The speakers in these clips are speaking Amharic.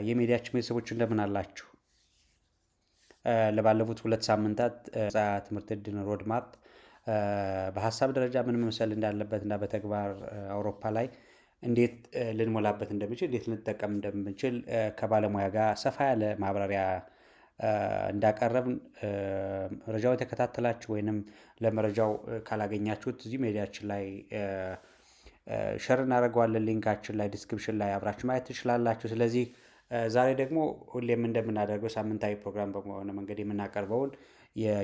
የሚዲያችን ቤተሰቦች እንደምን አላችሁ? ለባለፉት 2 ሳምንታት ትምህርት ዕድል ሮድማፕ በሀሳብ ደረጃ ምን መምሰል እንዳለበት እና በተግባር አውሮፓ ላይ እንዴት ልንሞላበት እንደምንችል እንዴት ልንጠቀም እንደምንችል ከባለሙያ ጋር ሰፋ ያለ ማብራሪያ እንዳቀረብን መረጃውን የተከታተላችሁ ወይንም ለመረጃው ካላገኛችሁት እዚህ ሚዲያችን ላይ ሸር እናደርገዋለን። ሊንካችን ላይ ዲስክሪፕሽን ላይ አብራችሁ ማየት ትችላላችሁ። ስለዚህ ዛሬ ደግሞ ሁሌም እንደምናደርገው ሳምንታዊ ፕሮግራም በሆነ መንገድ የምናቀርበውን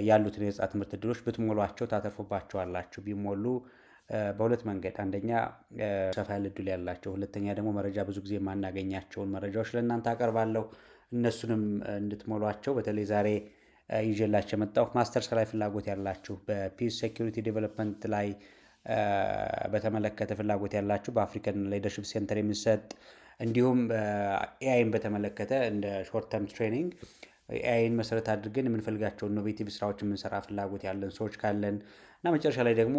ያሉትን የነጻ ትምህርት ዕድሎች ብትሞሏቸው ታተርፉባቸዋላችሁ። ቢሞሉ በሁለት መንገድ፣ አንደኛ ሰፋ ያለ ዕድል ያላቸው፣ ሁለተኛ ደግሞ መረጃ ብዙ ጊዜ የማናገኛቸውን መረጃዎች ለእናንተ አቀርባለሁ። እነሱንም እንድትሞሏቸው በተለይ ዛሬ ይዤላችሁ የመጣሁት ማስተርስ ላይ ፍላጎት ያላችሁ፣ በፒስ ሴኩሪቲ ዴቨሎፕመንት ላይ በተመለከተ ፍላጎት ያላችሁ፣ በአፍሪካን ሊደርሺፕ ሴንተር የሚሰጥ እንዲሁም ኤአይን በተመለከተ እንደ ሾርት ተርም ትሬኒንግ ኤአይን መሰረት አድርገን የምንፈልጋቸው ኢኖቬቲቭ ስራዎች የምንሰራ ፍላጎት ያለን ሰዎች ካለን እና መጨረሻ ላይ ደግሞ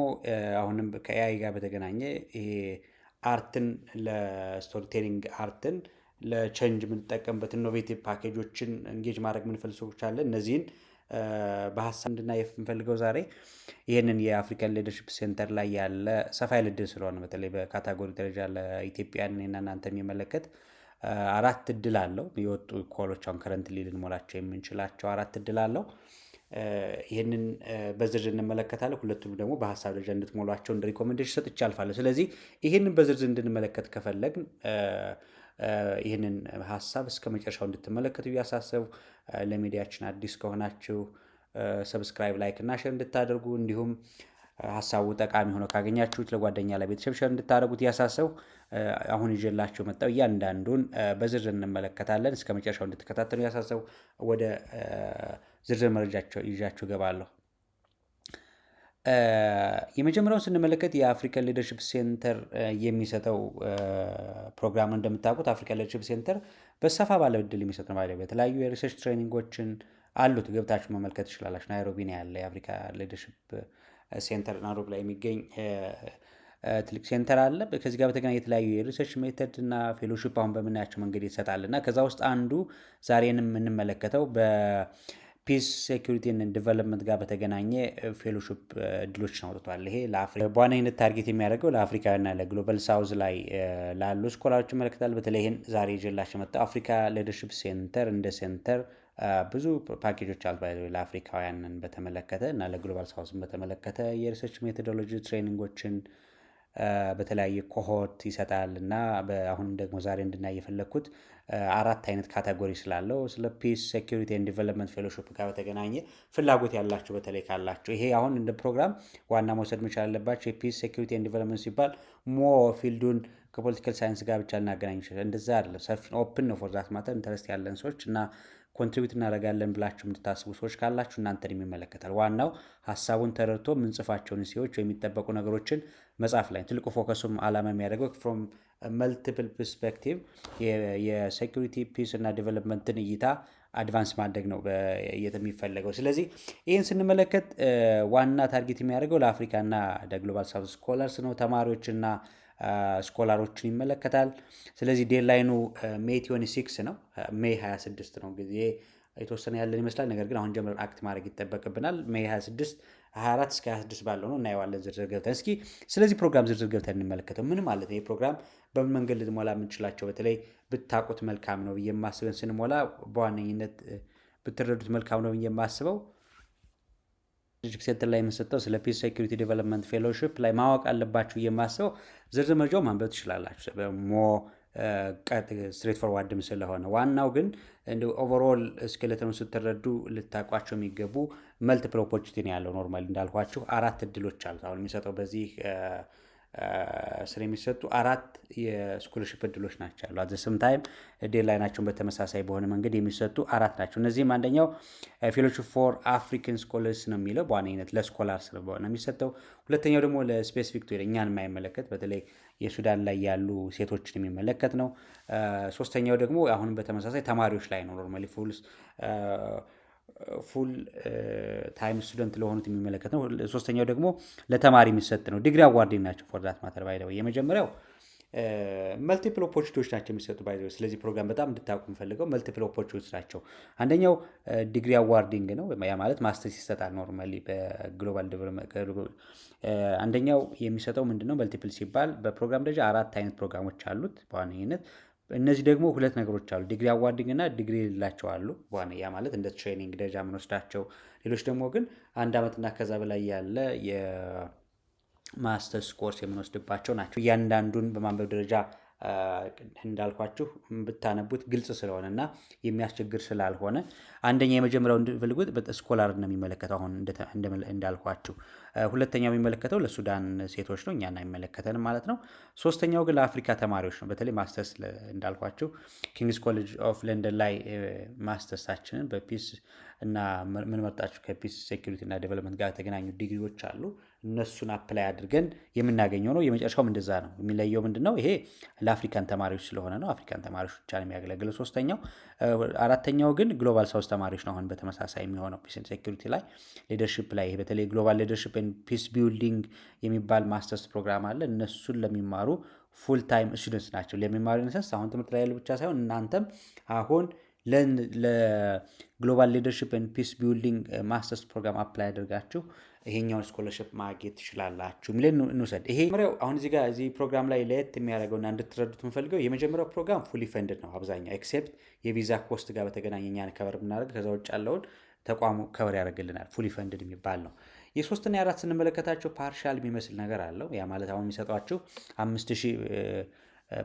አሁንም ከኤአይ ጋር በተገናኘ ይሄ አርትን ለስቶሪ ቴሊንግ አርትን ለቼንጅ የምንጠቀምበት ኢኖቬቲቭ ፓኬጆችን እንጌጅ ማድረግ የምንፈልግ ሰዎች አለን። እነዚህን በሀሳብ እንድናይ የምንፈልገው ዛሬ ይህንን የአፍሪካን ሊደርሺፕ ሴንተር ላይ ያለ ሰፋ ያለ ዕድል ስለሆነ በተለይ በካታጎሪ ደረጃ ለኢትዮጵያን እና እናንተ የሚመለከት 4 ዕድል አለው። የወጡ ኮሎች አሁን ከረንትሊ ልንሞላቸው የምንችላቸው 4 ዕድል አለው። ይህንን በዝርዝር እንመለከታለን። ሁለቱም ደግሞ በሀሳብ ደረጃ እንድትሞሏቸው እንደ ሪኮሜንዴሽን ሰጥቼ አልፋለሁ። ስለዚህ ይህንን በዝርዝር እንድንመለከት ከፈለግን ይህንን ሀሳብ እስከ መጨረሻው እንድትመለከቱ እያሳሰቡ ለሚዲያችን አዲስ ከሆናችሁ ሰብስክራይብ፣ ላይክ እና ሼር እንድታደርጉ እንዲሁም ሀሳቡ ጠቃሚ ሆኖ ካገኛችሁት ለጓደኛ ለቤተሰብ ሼር እንድታደርጉት እያሳሰቡ አሁን ይዤላችሁ መጣሁ። እያንዳንዱን በዝርዝር እንመለከታለን። እስከ መጨረሻው እንድትከታተሉ እያሳሰቡ ወደ ዝርዝር መረጃቸው ይዣችሁ እገባለሁ። የመጀመሪያውን ስንመለከት የአፍሪካን ሊደርሺፕ ሴንተር የሚሰጠው ፕሮግራም እንደምታውቁት አፍሪካን ሊደርሺፕ ሴንተር በሰፋ ባለ ዕድል የሚሰጥ ነው። የተለያዩ የሪሰርች ትሬኒንጎችን አሉት። ገብታችሁ መመልከት ትችላላችሁ። ናይሮቢ ነው ያለ የአፍሪካ ሊደርሺፕ ሴንተር። ናይሮቢ ላይ የሚገኝ ትልቅ ሴንተር አለ። ከዚህ ጋር በተገናኘ የተለያዩ የሪሰርች ሜተድ እና ፌሎሺፕ አሁን በምናያቸው መንገድ ይሰጣል እና ከዛ ውስጥ አንዱ ዛሬንም የምንመለከተው ፒስ ሴኩሪቲ ኤንድ ዲቨሎፕመንት ጋር በተገናኘ ፌሎሺፕ እድሎችን አውጥቷል። ይሄ ለአፍሪካ በዋነኝነት ታርጌት የሚያደርገው ለአፍሪካና ለግሎባል ሳውዝ ላይ ላሉ ስኮላሮች ይመለከታል። በተለይ ይህን ዛሬ ይዤላችሁ መጣሁ። አፍሪካ ሊደርሺፕ ሴንተር እንደ ሴንተር ብዙ ፓኬጆች አሉ ለአፍሪካውያንን በተመለከተ እና ለግሎባል ሳውዝን በተመለከተ የሪሰርች ሜቶዶሎጂ ትሬኒንጎችን በተለያየ ኮሆርት ይሰጣል እና አሁን ደግሞ ዛሬ እንድናይ የፈለግኩት 4 አይነት ካቴጎሪ ስላለው ስለ ፒስ ሴኩሪቲ ኤንድ ዲቨሎፕመንት ፌሎሺፕ ጋር በተገናኘ ፍላጎት ያላችሁ በተለይ ካላችሁ ይሄ አሁን እንደ ፕሮግራም ዋና መውሰድ መቻል አለባቸው። የፒስ ሴኩሪቲ ኤንድ ዲቨሎፕመንት ሲባል ፊልዱን ከፖለቲካል ሳይንስ ጋር ብቻ ልናገናኝ ይችላል። እንደዛ አይደለም። ሰፊ ኦፕን ነው ፎር ዛት ማተር። ኢንተረስት ያለን ሰዎች እና ኮንትሪቢዩት እናደርጋለን ብላችሁ የምትታስቡ ሰዎች ካላችሁ እናንተን የሚመለከታል። ዋናው ሀሳቡን ተረድቶ የምንጽፋቸውን ሲዎች የሚጠበቁ ነገሮችን መጻፍ ላይ ትልቁ ፎከሱም ዓላማ የሚያደርገው ፍሮም መልቲፕል ፐርስፔክቲቭ የሴኩሪቲ ፒስ እና ዲቨሎፕመንትን እይታ አድቫንስ ማድረግ ነው የሚፈለገው። ስለዚህ ይህን ስንመለከት ዋና ታርጌት የሚያደርገው ለአፍሪካና ለግሎባል ሳውዝ ስኮላርስ ነው። ተማሪዎችና ስኮላሮችን ይመለከታል። ስለዚህ ዴድላይኑ ሜይ 26 ነው። ሜይ 26 ነው። ጊዜ የተወሰነ ያለን ይመስላል። ነገር ግን አሁን ጀምረን አክት ማድረግ ይጠበቅብናል። ሜይ 26 24 እስከ 26 ባለው ነው። እናየዋለን ዝርዝር ገብተን። እስኪ ስለዚህ ፕሮግራም ዝርዝር ገብተን እንመለከተው። ምን ማለት ነው ይህ ፕሮግራም? በምን መንገድ ልንሞላ የምንችላቸው በተለይ ብታውቁት መልካም ነው ብዬ የማስበን ስንሞላ በዋነኝነት ብትረዱት መልካም ነው ብዬ የማስበው ሊደርሺፕ ሴንተር ላይ የምንሰጠው ስለ ፒስ ሴኩሪቲ ዴቨሎፕመንት ፌሎሺፕ ላይ ማወቅ አለባችሁ የማስበው ዝርዝር መረጃው ማንበብ ትችላላችሁ። ስትሬት ፎርዋርድም ስለሆነ ዋናው ግን ኦቨርኦል ስኬሌተኑ ስትረዱ ልታውቋቸው የሚገቡ መልቲፕል ኦፖርቹኒቲ ነው ያለው። ኖርማሊ እንዳልኳችሁ 4 እድሎች አሉት። አሁን የሚሰጠው በዚህ ስር የሚሰጡ 4 የስኮለርሺፕ እድሎች ናቸው ያሉ። አት ዘ ሰም ታይም ዴድላይናቸውን በተመሳሳይ በሆነ መንገድ የሚሰጡ 4 ናቸው። እነዚህም አንደኛው ፌሎሺፕ ፎር አፍሪካን ስኮለርስ ነው የሚለው በዋነኝነት ለስኮላርስ ነው የሚሰጠው። ሁለተኛው ደግሞ ለስፔሲፊክ እኛን የማይመለከት በተለይ የሱዳን ላይ ያሉ ሴቶችን የሚመለከት ነው። ሶስተኛው ደግሞ አሁንም በተመሳሳይ ተማሪዎች ላይ ነው። ኖርማሊ ፉል ታይም ስቱደንት ለሆኑት የሚመለከት ነው። ሶስተኛው ደግሞ ለተማሪ የሚሰጥ ነው። ዲግሪ አዋርዲንግ ናቸው ፎር ዛት ማተር ባይ ዘ ወይ። የመጀመሪያው መልቲፕል ኦፖርቹኒቲዎች ናቸው የሚሰጡ ባይ። ስለዚህ ፕሮግራም በጣም እንድታውቁ የምፈልገው መልቲፕል ኦፖርቹኒቲዎች ናቸው። አንደኛው ዲግሪ አዋርዲንግ ነው። ያ ማለት ማስተርስ ይሰጣል ኖርማሊ በግሎባል ዴቨሎፕመንት። አንደኛው የሚሰጠው ምንድነው መልቲፕል ሲባል በፕሮግራም ደረጃ 4 አይነት ፕሮግራሞች አሉት በዋነኝነት። እነዚህ ደግሞ ሁለት ነገሮች አሉ፣ ዲግሪ አዋርዲንግ እና ዲግሪ የሌላቸው አሉ። ያ ማለት እንደ ትሬኒንግ ደረጃ የምንወስዳቸው፣ ሌሎች ደግሞ ግን 1 ዓመትና ከዛ በላይ ያለ የማስተርስ ኮርስ የምንወስድባቸው ናቸው። እያንዳንዱን በማንበብ ደረጃ እንዳልኳችሁ ብታነቡት ግልጽ ስለሆነ እና የሚያስቸግር ስላልሆነ አንደኛ የመጀመሪያው እንድትፈልጉት ስኮላር ነው የሚመለከተው አሁን እንዳልኳችሁ። ሁለተኛው የሚመለከተው ለሱዳን ሴቶች ነው፣ እኛን አይመለከተንም ማለት ነው። ሶስተኛው ግን ለአፍሪካ ተማሪዎች ነው። በተለይ ማስተርስ እንዳልኳችሁ ኪንግስ ኮሌጅ ኦፍ ለንደን ላይ ማስተርሳችንን በፒስ እና ምንመርጣችሁ ከፒስ ሴኩሪቲ እና ዴቨሎፕመንት ጋር የተገናኙ ዲግሪዎች አሉ። እነሱን አፕላይ አድርገን የምናገኘው ነው። የመጨረሻውም እንደዛ ነው። የሚለየው ምንድን ነው? ይሄ ለአፍሪካን ተማሪዎች ስለሆነ ነው። አፍሪካን ተማሪዎች ብቻ ነው የሚያገለግለው። ሶስተኛው። አራተኛው ግን ግሎባል ሳውዝ ተማሪዎች ነው። አሁን በተመሳሳይ የሚሆነው ፒስ ሴኩሪቲ ላይ፣ ሊደርሽፕ ላይ፣ በተለይ ግሎባል ሊደርሽፕ ፒስ ቢልዲንግ የሚባል ማስተርስ ፕሮግራም አለ። እነሱን ለሚማሩ ፉል ታይም ስቱደንትስ ናቸው። ለሚማሩ ነሰስ አሁን ትምህርት ላይ ያሉ ብቻ ሳይሆን እናንተም አሁን ለግሎባል ሊደርሽፕ ፒስ ቢልዲንግ ማስተርስ ፕሮግራም አፕላይ አድርጋችሁ ይሄኛውን ስኮለርሽፕ ማግኘት ትችላላችሁ የሚለን እንውሰድ። ይሄ አሁን እዚህ ፕሮግራም ላይ ለየት የሚያደርገውና እንድትረዱት የምፈልገው የመጀመሪያው ፕሮግራም ፉሊ ፈንድድ ነው አብዛኛው፣ ኤክሴፕት የቪዛ ኮስት ጋር በተገናኘ እኛን ከበር ብናደርግ ከዛ ውጭ ያለውን ተቋሙ ከበር ያደርግልናል። ፉሊ ፈንድድ የሚባል ነው። የሶስትና የአራት ስንመለከታቸው ፓርሻል የሚመስል ነገር አለው። ያ ማለት አሁን የሚሰጧችሁ 5000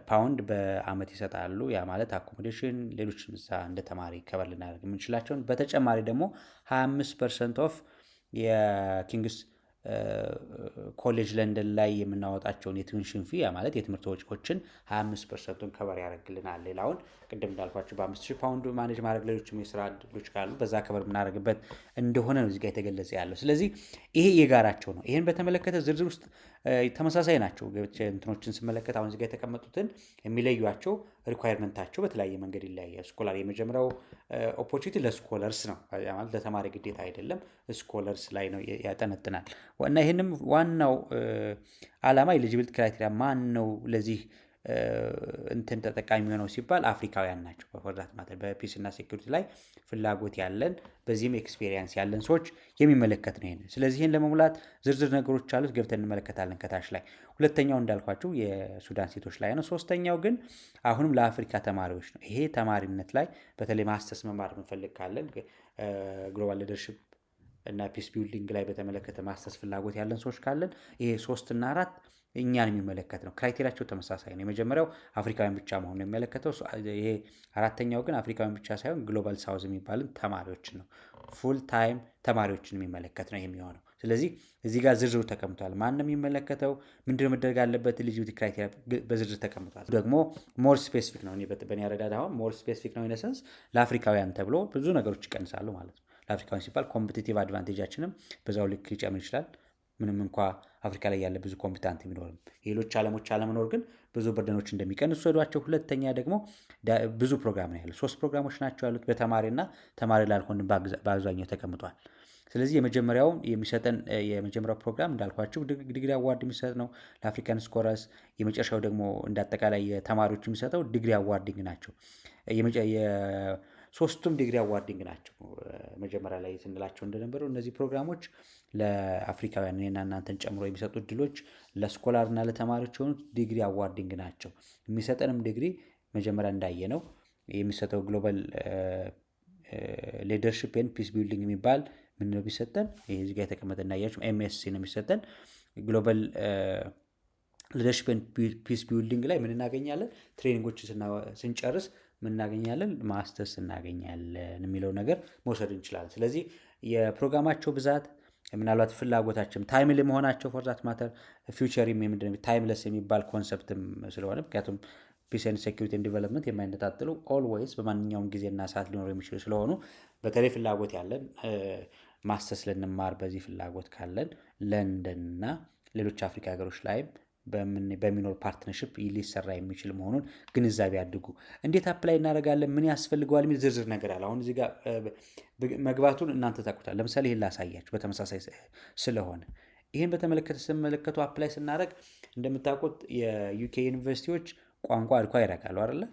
ፓውንድ በአመት ይሰጣሉ። ያ ማለት አኮሞዴሽን፣ ሌሎች እንደ ተማሪ ከበር ልናደርግ የምንችላቸውን፣ በተጨማሪ ደግሞ 25% ኦፍ የኪንግስ ኮሌጅ ለንደን ላይ የምናወጣቸውን የቱዊሽን ፊ፣ ያ ማለት የትምህርት ወጪዎችን 25%ቱን ከበር ያደርግልናል። ሌላውን ቅድም እንዳልኳቸው በ5000 ፓውንድ ማኔጅ ማድረግ፣ ሌሎችም የስራ ዕድሎች ካሉ በዛ ከበር የምናደርግበት እንደሆነ ነው እዚጋ የተገለጸ ያለው። ስለዚህ ይሄ የጋራቸው ነው። ይህን በተመለከተ ዝርዝር ውስጥ ተመሳሳይ ናቸው እንትኖችን ስመለከት አሁን እዚጋ የተቀመጡትን የሚለዩቸው ሪኳየርመንታቸው በተለያየ መንገድ ይለያያል። ስኮላር የመጀመሪያው ኦፖርቹኒቲ ለስኮለርስ ነው፣ ማለት ለተማሪ ግዴታ አይደለም፣ ስኮለርስ ላይ ነው ያጠነጥናል። እና ይህንም ዋናው ዓላማ ኤሊጂቢሊቲ ክራይቴሪያ ማን ነው ለዚህ እንትን ተጠቃሚ የሚሆነው ሲባል አፍሪካውያን ናቸው። በፎርዛት ማተር በፒስ እና ሴኩሪቲ ላይ ፍላጎት ያለን በዚህም ኤክስፔሪየንስ ያለን ሰዎች የሚመለከት ነው ይሄንን። ስለዚህ ይህን ለመሙላት ዝርዝር ነገሮች አሉት፣ ገብተን እንመለከታለን ከታች ላይ። ሁለተኛው እንዳልኳችሁ የሱዳን ሴቶች ላይ ነው። ሶስተኛው ግን አሁንም ለአፍሪካ ተማሪዎች ነው። ይሄ ተማሪነት ላይ በተለይ ማስተርስ መማር የምንፈልግ ካለን ግሎባል ሊደርሽፕ እና ፒስ ቢልዲንግ ላይ በተመለከተ ማስተርስ ፍላጎት ያለን ሰዎች ካለን ይሄ 3 እና 4 እኛን የሚመለከት ነው። ክራይቴሪያቸው ተመሳሳይ ነው። የመጀመሪያው አፍሪካውያን ብቻ መሆኑ የሚመለከተው፣ ይሄ አራተኛው ግን አፍሪካውያን ብቻ ሳይሆን ግሎባል ሳውዝ የሚባልን ተማሪዎችን ነው፣ ፉል ታይም ተማሪዎችን የሚመለከት ነው የሚሆነው። ስለዚህ እዚህ ጋር ዝርዝሩ ተቀምጧል። ማንም የሚመለከተው ምንድነው መደረግ አለበት፣ ኤሊጂቢሊቲ ክራይቴሪያ በዝርዝር ተቀምጧል። ደግሞ ሞር ስፔሲፊክ ነው። በእኔ አረዳድ አሁን ሞር ስፔሲፊክ ነው ኢነሰንስ ለአፍሪካውያን ተብሎ ብዙ ነገሮች ይቀንሳሉ ማለት ነው። ለአፍሪካውያን ሲባል ኮምፒቲቲቭ አድቫንቴጃችንም በዛው ልክ ሊጨምር ይችላል። ምንም እንኳ አፍሪካ ላይ ያለ ብዙ ኮምፒታንት ቢኖርም የሌሎች ዓለሞች አለመኖር ግን ብዙ በርደኖች እንደሚቀንሱ ወዷቸው። ሁለተኛ ደግሞ ብዙ ፕሮግራም ነው ያለው፣ 3 ፕሮግራሞች ናቸው ያሉት በተማሪና ተማሪ ላልሆን በአብዛኛው ተቀምጧል። ስለዚህ የመጀመሪያው ፕሮግራም እንዳልኳቸው ዲግሪ አዋርድ የሚሰጥ ነው ለአፍሪካን ስኮለርስ። የመጨረሻው ደግሞ እንዳጠቃላይ ተማሪዎች የሚሰጠው ዲግሪ አዋርዲንግ ናቸው። ሶስቱም ዲግሪ አዋርዲንግ ናቸው። መጀመሪያ ላይ ስንላቸው እንደነበረው እነዚህ ፕሮግራሞች ለአፍሪካውያን እኔና እናንተን ጨምሮ የሚሰጡ እድሎች ለስኮላር እና ለተማሪዎች የሆኑት ዲግሪ አዋርዲንግ ናቸው። የሚሰጠንም ዲግሪ መጀመሪያ እንዳየ ነው የሚሰጠው ግሎባል ሊደርሽፕ ኤንድ ፒስ ቢልዲንግ የሚባል ምን ነው የሚሰጠን? ይሄ እዚህ ጋር የተቀመጠ እንዳያችሁ ኤምኤስሲ ነው የሚሰጠን። ግሎባል ሊደርሽፕ ኤንድ ፒስ ቢልዲንግ ላይ ምን እናገኛለን? ትሬኒንጎችን ስንጨርስ ምን እናገኛለን? ማስተርስ እናገኛለን የሚለው ነገር መውሰድ እንችላለን። ስለዚህ የፕሮግራማቸው ብዛት ምናልባት ፍላጎታችን ታይምሊ መሆናቸው ፎርዛት ማተር ፊውቸር ታይምለስ የሚባል ኮንሰፕትም ስለሆነ ምክንያቱም ፒስ ኤንድ ሴኩሪቲ ኤንድ ዲቨሎፕመንት የማይነጣጥሉ ኦልዌይስ በማንኛውም ጊዜና ሰዓት ሊኖሩ የሚችሉ ስለሆኑ በተለይ ፍላጎት ያለን ማስተርስ ልንማር በዚህ ፍላጎት ካለን ለንደንና ሌሎች አፍሪካ ሀገሮች ላይም በሚኖር ፓርትነርሽፕ ሊሰራ የሚችል መሆኑን ግንዛቤ አድርጉ። እንዴት አፕላይ እናደርጋለን፣ ምን ያስፈልገዋል የሚል ዝርዝር ነገር አለ። አሁን እዚህ ጋር መግባቱን እናንተ ታውቁታል። ለምሳሌ ይህን ላሳያችሁ በተመሳሳይ ስለሆነ ይህን በተመለከተ ስመለከቱ አፕላይ ስናደርግ እንደምታውቁት የዩኬ ዩኒቨርሲቲዎች ቋንቋ ያደርጋሉ አይደለ?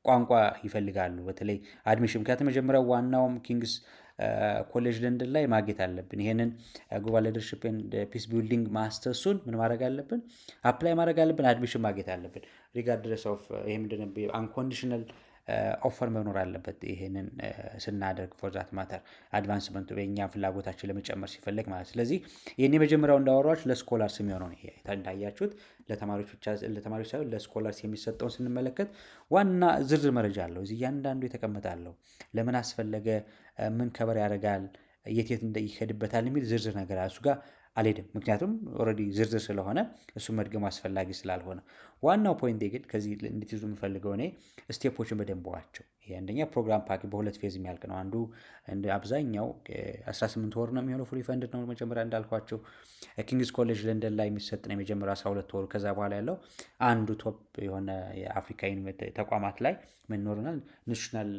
ቋንቋ ይፈልጋሉ በተለይ አድሚሽን። ምክንያቱም መጀመሪያው ዋናውም ኪንግስ ኮሌጅ ለንደን ላይ ማግኘት አለብን። ይሄንን ግሎባል ሊደርሺፕ ኤንድ ፒስ ቢልዲንግ ማስተርሱን ምን ማድረግ አለብን? አፕላይ ማድረግ አለብን። አድሚሽን ማግኘት አለብን። ሪጋርድለስ ኦፍ ይሄ ምንድነው አንኮንዲሽናል ኦፈር መኖር አለበት። ይሄንን ስናደርግ ፎር ዛት ማተር አድቫንስመንቱ በእኛ ፍላጎታችን ለመጨመር ሲፈለግ ማለት። ስለዚህ ይህን የመጀመሪያው እንዳወራችሁ ለስኮላርስ የሚሆነው ይሄ እንዳያችሁት ለተማሪዎች ሳይሆን ለስኮላርስ የሚሰጠውን ስንመለከት ዋና ዝርዝር መረጃ አለው። እዚህ እያንዳንዱ የተቀመጣለው ለምን አስፈለገ፣ ምን ከበር ያደርጋል፣ የት ይሄድበታል የሚል ዝርዝር ነገር እሱ ጋር አልሄድም። ምክንያቱም ኦልሬዲ ዝርዝር ስለሆነ እሱ መድገሙ አስፈላጊ ስላልሆነ፣ ዋናው ፖይንት ግን ከዚህ እንድትይዙ የምፈልገው እኔ ስቴፖችን በደንብ ዋቸው። ይሄ አንደኛ ፕሮግራም ፓክ በሁለት ፌዝ የሚያልቅ ነው። አንዱ እንደ አብዛኛው 18 ወር ነው የሚሆነው፣ ፉሊ ፈንድድ ነው። መጀመሪያ እንዳልኳቸው ኪንግስ ኮሌጅ ለንደን ላይ የሚሰጥ ነው የመጀመሪያ 12 ወሩ። ከዛ በኋላ ያለው አንዱ ቶፕ የሆነ የአፍሪካ ተቋማት ላይ ምን ይኖረናል፣ ናሽናል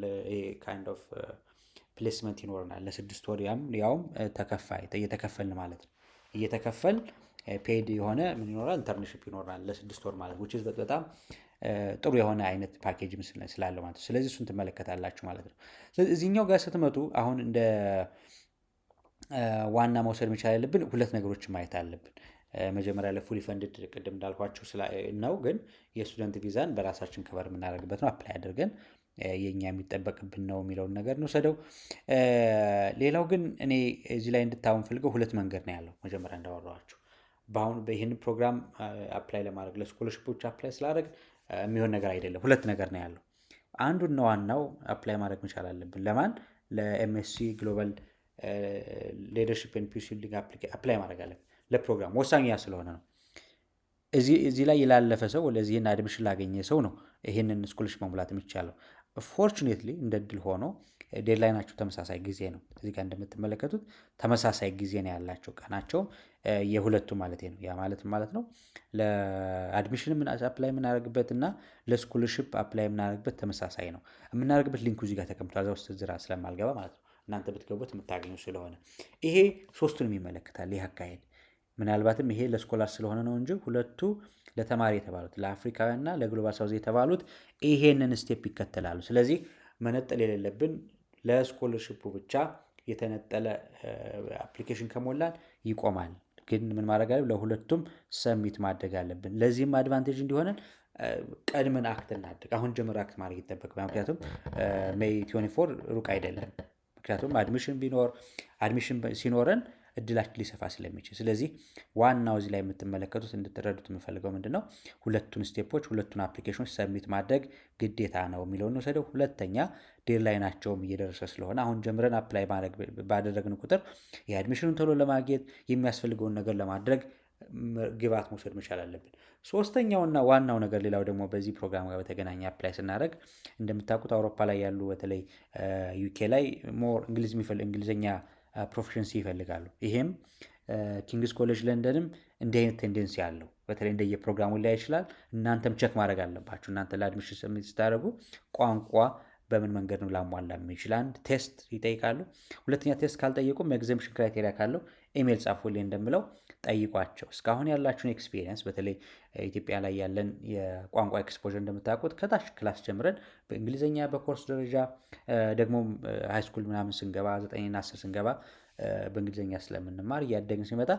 ካይንድ ኦፍ ፕሌስመንት ይኖረናል ለ6 ወር። ያውም ተከፋይ እየተከፈልን ማለት ነው እየተከፈል ፔድ የሆነ ምን ይኖራል፣ ኢንተርንሺፕ ይኖራል ለ6 ወር ማለት which is በጣም ጥሩ የሆነ አይነት ፓኬጅም ስላለው ማለት ነው። ስለዚህ እሱን ትመለከታላችሁ ማለት ነው። ስለዚህ እዚህኛው ጋር ስትመጡ አሁን እንደ ዋና መውሰድ መቻል ያለብን ሁለት ነገሮችን ማየት አለብን። መጀመሪያ ላይ ፉሊ ፈንድድ ቅድም እንዳልኳችሁ ነው፣ ግን የስቱደንት ቪዛን በራሳችን ከበር የምናደርግበት ነው። አፕላይ አድርገን የኛ የሚጠበቅብን ነው የሚለውን ነገር እንውሰደው። ሌላው ግን እኔ እዚህ ላይ እንድታውን ፈልገው ሁለት መንገድ ነው ያለው። መጀመሪያ እንዳወራኋችሁ በአሁኑ ይህን ፕሮግራም አፕላይ ለማድረግ ለስኮለርሺፖች አፕላይ ስላደረግ የሚሆን ነገር አይደለም። ሁለት ነገር ነው ያለው። አንዱና ዋናው አፕላይ ማድረግ መቻል አለብን። ለማን? ለኤምኤስሲ ግሎባል ሊደርሺፕ ኤንድ ፒስ ቢልዲንግ አፕላይ ማድረግ አለብን። ለፕሮግራም ወሳኝ ያ ስለሆነ ነው። እዚህ ላይ ላለፈ ሰው ለዚህን አድሚሽን ላገኘ ሰው ነው ይህንን ስኮለርሺፕ መሙላት የሚቻለው። ፎርቹኔትሊ እንደ ድል ሆኖ ዴድላይናቸው ተመሳሳይ ጊዜ ነው። እዚህ ጋር እንደምትመለከቱት ተመሳሳይ ጊዜ ነው ያላቸው፣ ቀናቸው የሁለቱ ማለት ነው። ያ ማለት ነው ለአድሚሽን አፕላይ የምናደርግበት እና ለስኮለርሺፕ አፕላይ የምናደርግበት ተመሳሳይ ነው። የምናደርግበት ሊንኩ እዚህ ጋር ተቀምጧል። እዛ ውስጥ ዝራ ስለማልገባ ማለት ነው እናንተ ብትገቡት የምታገኙ ስለሆነ ይሄ ሶስቱንም ይመለከታል። ይህ አካሄድ ምናልባትም ይሄ ለስኮላር ስለሆነ ነው እንጂ ሁለቱ ለተማሪ የተባሉት ለአፍሪካውያንና ለግሎባል ሳውዝ የተባሉት ይሄንን ስቴፕ ይከተላሉ። ስለዚህ መነጠል የሌለብን ለስኮለርሺፑ ብቻ የተነጠለ አፕሊኬሽን ከሞላን ይቆማል። ግን ምን ማድረግ አለብን? ለሁለቱም ሰሚት ማድረግ አለብን። ለዚህም አድቫንቴጅ እንዲሆነን ቀድመን አክት እናድርግ። አሁን ጀምር አክት ማድረግ ይጠበቅብናል። ምክንያቱም ሜይ 24 ሩቅ አይደለም። ምክንያቱም አድሚሽን ሲኖረን እድላችን ሊሰፋ ስለሚችል፣ ስለዚህ ዋናው እዚህ ላይ የምትመለከቱት እንድትረዱት የምፈልገው ምንድነው ሁለቱን ስቴፖች ሁለቱን አፕሊኬሽኖች ሰብሚት ማድረግ ግዴታ ነው የሚለውን ወሰደው። ሁለተኛ ዴድላይናቸውም እየደረሰ ስለሆነ አሁን ጀምረን አፕላይ ማድረግ ባደረግን ቁጥር የአድሚሽኑን ቶሎ ለማግኘት የሚያስፈልገውን ነገር ለማድረግ ግብዓት መውሰድ መቻል አለብን። ሶስተኛውና ዋናው ነገር ሌላው ደግሞ በዚህ ፕሮግራም ጋር በተገናኘ አፕላይ ስናደርግ እንደምታውቁት አውሮፓ ላይ ያሉ በተለይ ዩኬ ላይ ሞር እንግሊዝኛ ፕሮፌሽንሲ ይፈልጋሉ። ይሄም ኪንግስ ኮሌጅ ለንደንም እንዲህ አይነት ቴንደንሲ አለው። በተለይ እንደየፕሮግራሙ ላይ ይችላል። እናንተም ቸክ ማድረግ አለባችሁ። እናንተ ለአድሚሽን ሰብሚት ስታደርጉ ቋንቋ በምን መንገድ ነው ላሟላ የሚችል? አንድ ቴስት ይጠይቃሉ። ሁለተኛ ቴስት ካልጠየቁም ኤግዘምፕሽን ክራይቴሪያ ካለው ኢሜል ጻፉልኝ እንደምለው ጠይቋቸው። እስካሁን ያላችሁን ኤክስፒሪየንስ በተለይ ኢትዮጵያ ላይ ያለን የቋንቋ ኤክስፖዥር እንደምታውቁት ከታች ክላስ ጀምረን በእንግሊዝኛ በኮርስ ደረጃ ደግሞ ሃይስኩል ምናምን ስንገባ 9ና 10 ስንገባ በእንግሊዝኛ ስለምንማር እያደግን ሲመጣ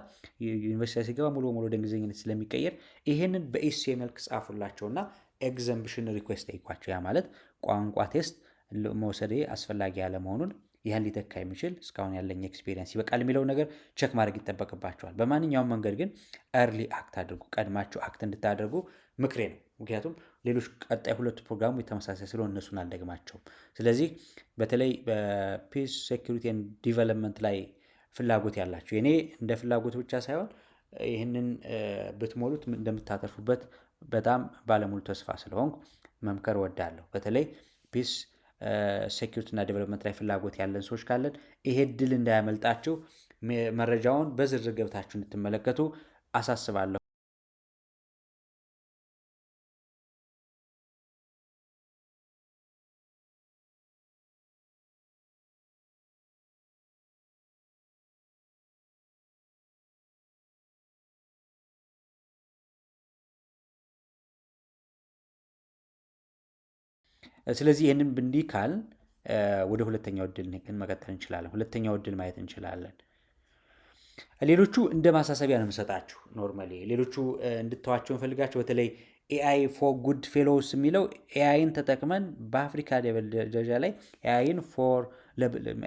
ዩኒቨርሲቲ ሲገባ ሙሉ በሙሉ ወደ እንግሊዝኛ ስለሚቀየር ይሄንን በኤሴ መልክ ጻፉላቸውና ኤግዘምፕሽን ሪኩዌስት ጠይቋቸው። ያ ማለት ቋንቋ ቴስት መውሰዴ አስፈላጊ ያለመሆኑን ይህን ሊተካ የሚችል እስካሁን ያለኝ ኤክስፒሪየንስ ይበቃል የሚለው ነገር ቸክ ማድረግ ይጠበቅባቸዋል። በማንኛውም መንገድ ግን ኤርሊ አክት አድርጉ። ቀድማችሁ አክት እንድታደርጉ ምክሬ ነው። ምክንያቱም ሌሎች ቀጣይ ሁለቱ ፕሮግራሙ የተመሳሳይ ስለሆነ እነሱን አልደግማቸውም። ስለዚህ በተለይ በፒስ ሴኩሪቲ ኤንድ ዲቨሎፕመንት ላይ ፍላጎት ያላቸው እኔ እንደ ፍላጎት ብቻ ሳይሆን ይህንን ብትሞሉት እንደምታተርፉበት በጣም ባለሙሉ ተስፋ ስለሆንኩ መምከር ወዳለሁ። በተለይ ፒስ ሴኩሪቲ እና ዴቨሎፕመንት ላይ ፍላጎት ያለን ሰዎች ካለን ይሄ ድል እንዳያመልጣችሁ መረጃውን በዝርዝር ገብታችሁ እንድትመለከቱ አሳስባለሁ። ስለዚህ ይህንን እንዲህ ካል ወደ ሁለተኛው እድል መቀጠል እንችላለን። ሁለተኛው እድል ማየት እንችላለን። ሌሎቹ እንደ ማሳሰቢያ ነው የምሰጣችሁ። ኖርማሊ ሌሎቹ እንድተዋቸው እንፈልጋቸው በተለይ ኤአይ ፎር ጉድ ፌሎውስ የሚለው ኤአይን ተጠቅመን በአፍሪካ ደረጃ ላይ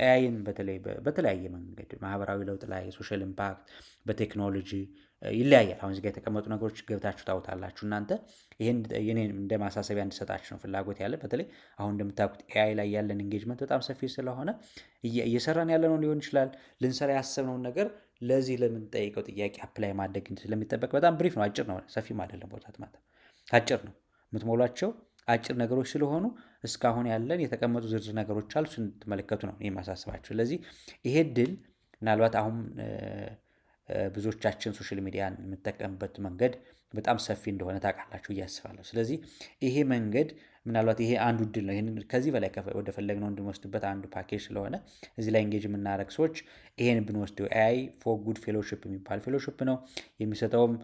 ኤአይን በተለያየ መንገድ ማህበራዊ ለውጥ ላይ ሶሻል ኢምፓክት በቴክኖሎጂ ይለያያል። አሁን እዚጋ የተቀመጡ ነገሮች ገብታችሁ ታውታላችሁ እናንተ። ይህን እንደ ማሳሰቢያ እንድሰጣችሁ ነው ፍላጎት ያለ። በተለይ አሁን እንደምታውቁት ኤአይ ላይ ያለን ኤንጌጅመንት በጣም ሰፊ ስለሆነ እየሰራን ያለነው ሊሆን ይችላል ልንሰራ ያሰብነውን ነገር ለዚህ ለምንጠይቀው ጥያቄ አፕላይ ማድረግ ስለሚጠበቅ በጣም ብሪፍ ነው። አጭር ነው፣ ሰፊም አይደለም። ቦታት ማለት አጭር ነው። የምትሞሏቸው አጭር ነገሮች ስለሆኑ እስካሁን ያለን የተቀመጡ ዝርዝር ነገሮች አሉ፣ ስንትመለከቱ ነው የማሳስባቸው። ስለዚህ ይሄ ድል ምናልባት አሁን ብዙዎቻችን ሶሻል ሚዲያን የምጠቀምበት መንገድ በጣም ሰፊ እንደሆነ ታውቃላችሁ እያስባለሁ። ስለዚህ ይሄ መንገድ ምናልባት ይሄ አንዱ ድል ነው። ይህንን ከዚህ በላይ ወደ ፈለግነው እንድንወስድበት አንዱ ፓኬጅ ስለሆነ እዚህ ላይ ኤንጌጅ የምናደርግ ሰዎች ይሄን ብንወስደው ኤአይ ፎር ጉድ ፌሎሺፕ የሚባል ፌሎሺፕ ነው የሚሰጠውም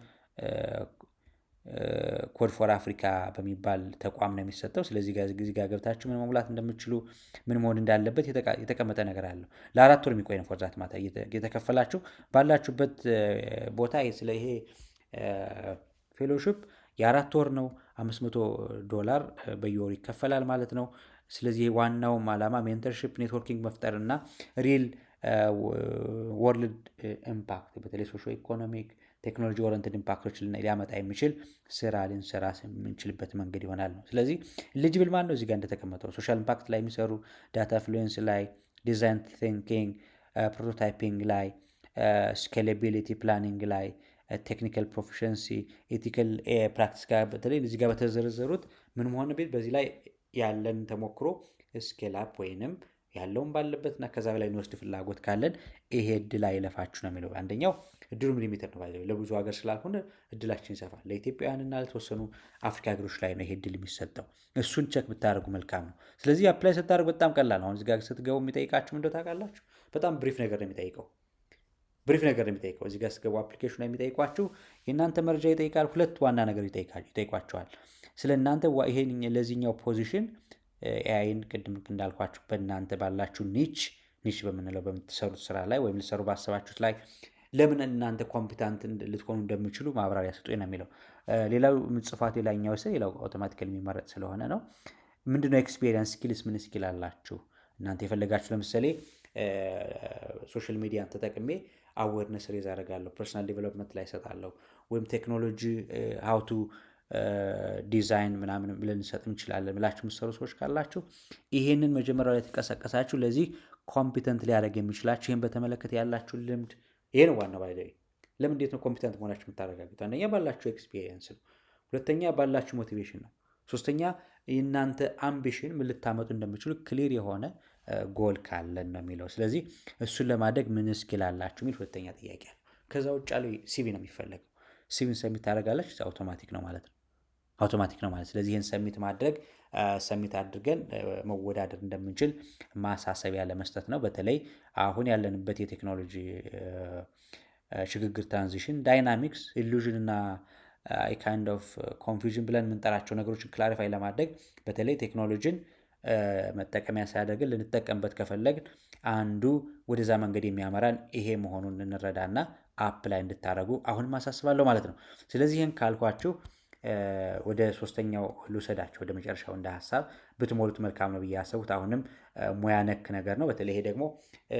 ኮድ ፎር አፍሪካ በሚባል ተቋም ነው የሚሰጠው። ስለዚህ እዚህ ጋር ገብታችሁ ምን መሙላት እንደምትችሉ ምን መሆን እንዳለበት የተቀመጠ ነገር አለው። ለ4 ወር የሚቆይ ነው። ፎርዛት ማታ የተከፈላችሁ ባላችሁበት ቦታ ስለ ይሄ ፌሎሺፕ የ4 ወር ነው። $500 በየወሩ ይከፈላል ማለት ነው። ስለዚህ ዋናውም ዓላማ ሜንተርሺፕ ኔትወርኪንግ መፍጠር እና ሪል ወርልድ ኢምፓክት በተለይ ሶሾ ኢኮኖሚክ ቴክኖሎጂ ኦሪየንትድ ኢምፓክቶች ሊያመጣ የሚችል ስራ ልንሰራ የምንችልበት መንገድ ይሆናል ነው። ስለዚህ ኤሊጂብል ማን ነው? እዚህ ጋር እንደተቀመጠው ሶሻል ኢምፓክት ላይ የሚሰሩ ዳታ ፍሉዌንስ ላይ፣ ዲዛይን ቲንኪንግ፣ ፕሮቶታይፒንግ ላይ፣ ስኬሌቢሊቲ ፕላኒንግ ላይ፣ ቴክኒካል ፕሮፊሽንሲ፣ ኤቲካል ፕራክቲስ ጋር በተለይ እዚህ ጋር በተዘረዘሩት ምን መሆን ቤት በዚህ ላይ ያለን ተሞክሮ ስኬል አፕ ወይንም ያለውን ባለበትና ከዛ በላይ የሚወስድ ፍላጎት ካለን ይሄ እድል አይለፋችሁ ነው የሚለው። አንደኛው እድሉም ሊሚትድ ነው። ለብዙ ሀገር ስላልሆነ እድላችን ይሰፋል። ለኢትዮጵያውያንና ለተወሰኑ አፍሪካ ሀገሮች ላይ ነው ይሄ እድል የሚሰጠው። እሱን ቸክ ብታደርጉ መልካም ነው። ስለዚህ አፕላይ ስታደርጉ በጣም ቀላል ነው። አሁን እዚህ ጋር ስትገቡ የሚጠይቃችሁ ምንድነው ታውቃላችሁ? በጣም ብሪፍ ነገር ነው የሚጠይቀው። እዚህ ጋር ስትገቡ አፕሊኬሽን ላይ የሚጠይቋችሁ የእናንተ መረጃ ይጠይቃል። ሁለት ዋና ነገር ይጠይቋቸዋል። ስለ እናንተ ይሄን ለዚህኛው ፖዚሽን ኤአይን ቅድም እንዳልኳችሁ በእናንተ ባላችሁ ኒች በምንለው በምትሰሩት ስራ ላይ ወይም ልሰሩ ባሰባችሁት ላይ ለምን እናንተ ኮምፒታንት ልትሆኑ እንደሚችሉ ማብራሪያ ስጡኝ ነው የሚለው። ሌላው ምጽፋት ሌላኛው ሌላው አውቶማቲካሊ የሚመረጥ ስለሆነ ነው። ምንድነው ኤክስፒሪየንስ ስኪልስ? ምን ስኪል አላችሁ እናንተ የፈለጋችሁ? ለምሳሌ ሶሻል ሚዲያን ተጠቅሜ አዌርነስ ሬዝ አደርጋለሁ፣ ፐርሰናል ዴቨሎፕመንት ላይ እሰጣለሁ፣ ወይም ቴክኖሎጂ ሀውቱ ዲዛይን ምናምን ልንሰጥ እንችላለን ብላችሁ የምትሰሩ ሰዎች ካላችሁ ይሄንን መጀመሪያ ላይ ተቀሰቀሳችሁ ለዚህ ኮምፒተንት ሊያደርግ የሚችላችሁ ይህን በተመለከተ ያላችሁን ልምድ ይሄ ነው ዋና ባይዘ። ለምን እንዴት ነው ኮምፒተንት መሆናችሁ የምታረጋግጡ? አንደኛ ባላችሁ ኤክስፒሪየንስ ነው። ሁለተኛ ባላችሁ ሞቲቬሽን ነው። ሶስተኛ የእናንተ አምቢሽን ምን ልታመጡ እንደምችሉ ክሊር የሆነ ጎል ካለን ነው የሚለው። ስለዚህ እሱን ለማድረግ ምን ስኪል አላችሁ የሚል ሁለተኛ ጥያቄ ነው። ከዛ ውጭ ያለው ሲቪ ነው የሚፈለገው። ሲቪን ሰሚት ታደርጋለች፣ አውቶማቲክ ነው ማለት። ስለዚህ ይህን ሰሚት አድርገን መወዳደር እንደምንችል ማሳሰቢያ ለመስጠት ነው። በተለይ አሁን ያለንበት የቴክኖሎጂ ሽግግር ትራንዚሽን ዳይናሚክስ ኢሉዥን እና ካይንድ ኦፍ ኮንፊውዥን ብለን የምንጠራቸው ነገሮችን ክላሪፋይ ለማድረግ በተለይ ቴክኖሎጂን መጠቀሚያ ሳያደርግን ልንጠቀምበት ከፈለግን አንዱ ወደዛ መንገድ የሚያመራን ይሄ መሆኑን እንረዳና አፕ ላይ እንድታደርጉ አሁንም አሳስባለሁ ማለት ነው። ስለዚህ ይህን ካልኳችሁ ወደ ሶስተኛው ልውሰዳችሁ፣ ወደ መጨረሻው እንደ ሀሳብ ብትሞሉት መልካም ነው ብዬ ያሰቡት አሁንም ሙያ ነክ ነገር ነው። በተለይ ይሄ ደግሞ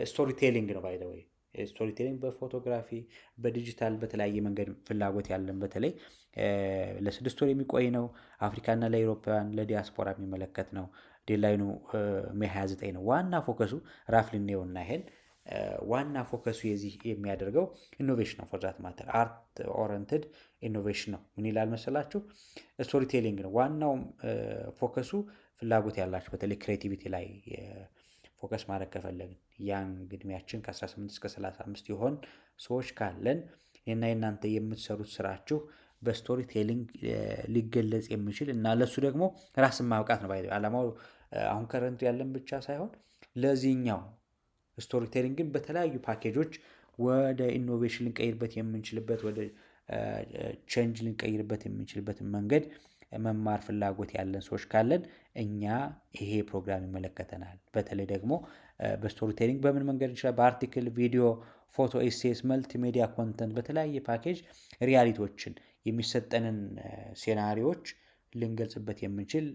ስቶሪ ቴሊንግ ነው። ባይ ዘ ወይ ስቶሪ ቴሊንግ በፎቶግራፊ በዲጂታል በተለያየ መንገድ ፍላጎት ያለን በተለይ ለ6 ወር የሚቆይ ነው። አፍሪካና ለአውሮፓውያን ለዲያስፖራ የሚመለከት ነው። ዴድላይኑ ሜይ 29 ነው። ዋና ፎከሱ ራፍሊኔውና ይሄን ዋና ፎከሱ የዚህ የሚያደርገው ኢኖቬሽን ነው። ፎር ዛት ማተር አርት ኦሪየንትድ ኢኖቬሽን ነው። ምን ይላል መሰላችሁ? ስቶሪ ቴሊንግ ነው ዋናው ፎከሱ። ፍላጎት ያላችሁ በተለይ ክሬቲቪቲ ላይ ፎከስ ማድረግ ከፈለግን ያንግ ዕድሜያችን ከ18 እስከ 35 የሆን ሰዎች ካለን እና የእናንተ የምትሰሩት ስራችሁ በስቶሪ ቴሊንግ ሊገለጽ የሚችል እና ለሱ ደግሞ ራስን ማብቃት ነው። ዓላማው አሁን ከረንቱ ያለን ብቻ ሳይሆን ለዚህኛው ስቶሪ ቴሊንግን በተለያዩ ፓኬጆች ወደ ኢኖቬሽን ልንቀይርበት የምንችልበት ወደ ቼንጅ ልንቀይርበት የምንችልበትን መንገድ መማር ፍላጎት ያለን ሰዎች ካለን እኛ ይሄ ፕሮግራም ይመለከተናል። በተለይ ደግሞ በስቶሪ ቴሊንግ በምን መንገድ ይችላል፣ በአርቲክል፣ ቪዲዮ፣ ፎቶ፣ ኤሴስ፣ መልቲሜዲያ ኮንተንት በተለያየ ፓኬጅ ሪያሊቲዎችን የሚሰጠንን ሴናሪዎች ልንገልጽበት የምንችል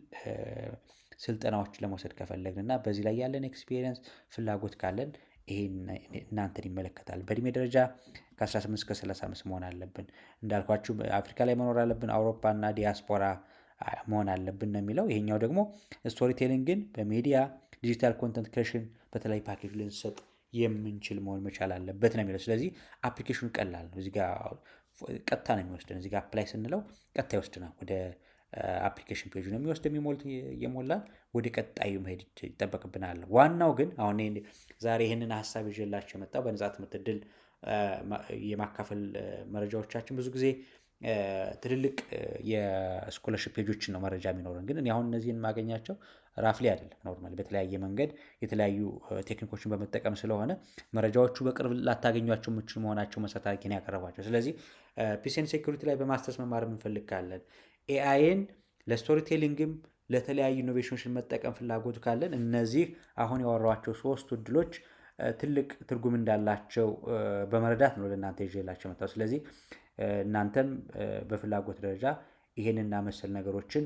ስልጠናዎች ለመውሰድ ከፈለግን እና በዚህ ላይ ያለን ኤክስፒሪየንስ ፍላጎት ካለን ይሄን እናንተን ይመለከታል። በእድሜ ደረጃ ከ18 እስከ 35 መሆን አለብን። እንዳልኳችሁ አፍሪካ ላይ መኖር አለብን፣ አውሮፓ እና ዲያስፖራ መሆን አለብን ነው የሚለው። ይሄኛው ደግሞ ስቶሪ ቴሊንግን በሚዲያ ዲጂታል ኮንተንት ክሬሽን በተለይ ፓኬጅ ልንሰጥ የምንችል መሆን መቻል አለበት ነው የሚለው። ስለዚህ አፕሊኬሽኑ ቀላል ነው። እዚጋ ቀጥታ ነው የሚወስደን። እዚጋ አፕላይ ስንለው ቀጥታ ይወስድናል ወደ አፕሊኬሽን ፔጁ ነው የሚወስድ። የሞላን ወደ ቀጣዩ መሄድ ይጠበቅብናል። ዋናው ግን አሁን ዛሬ ይህንን ሀሳብ ይዤላችሁ የመጣው በነጻ ትምህርት ዕድል የማካፈል መረጃዎቻችን ብዙ ጊዜ ትልልቅ የስኮለርሽፕ ፔጆችን ነው መረጃ የሚኖረን። ግን እኔ አሁን እነዚህን የማገኛቸው ራፍሊ አይደለም፣ ኖርማሊ በተለያየ መንገድ የተለያዩ ቴክኒኮችን በመጠቀም ስለሆነ መረጃዎቹ በቅርብ ላታገኟቸው የምችሉ መሆናቸው መሰረት አድርጌ ነው ያቀረቧቸው። ስለዚህ ፒስ ኤንድ ሴኩሪቲ ላይ በማስተርስ መማር የምንፈልግ ካለን ኤአይን ለስቶሪ ቴሊንግም ለተለያዩ ኢኖቬሽኖችን መጠቀም ፍላጎቱ ካለን እነዚህ አሁን ያወራኋቸው 3 እድሎች ትልቅ ትርጉም እንዳላቸው በመረዳት ነው ለእናንተ ይዤላቸው መጣሁ። ስለዚህ እናንተም በፍላጎት ደረጃ ይሄንና መሰል ነገሮችን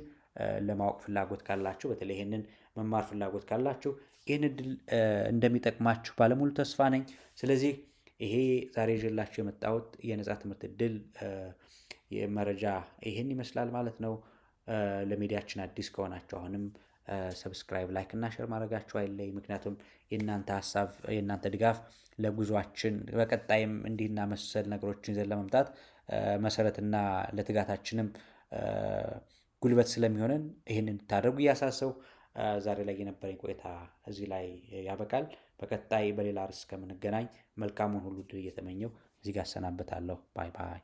ለማወቅ ፍላጎት ካላችሁ፣ በተለይ ይሄንን መማር ፍላጎት ካላችሁ ይህን እድል እንደሚጠቅማችሁ ባለሙሉ ተስፋ ነኝ። ስለዚህ ይሄ ዛሬ ይዤላችሁ የመጣሁት የነጻ ትምህርት እድል መረጃ ይህን ይመስላል ማለት ነው። ለሚዲያችን አዲስ ከሆናችሁ አሁንም ሰብስክራይብ፣ ላይክ እና ሼር ማድረጋችሁ አይለይ። ምክንያቱም የእናንተ ሀሳብ የእናንተ ድጋፍ ለጉዟችን በቀጣይም እንዲህና መሰል ነገሮችን ይዘን ለመምጣት መሰረትና ለትጋታችንም ጉልበት ስለሚሆነን ይህንን እንድታደርጉ እያሳሰው ዛሬ ላይ የነበረኝ ቆይታ እዚህ ላይ ያበቃል። በቀጣይ በሌላ ርዕስ እስከምንገናኝ መልካሙን ሁሉ ድል እየተመኘው እዚህ ጋር አሰናበታለሁ። ባይ ባይ።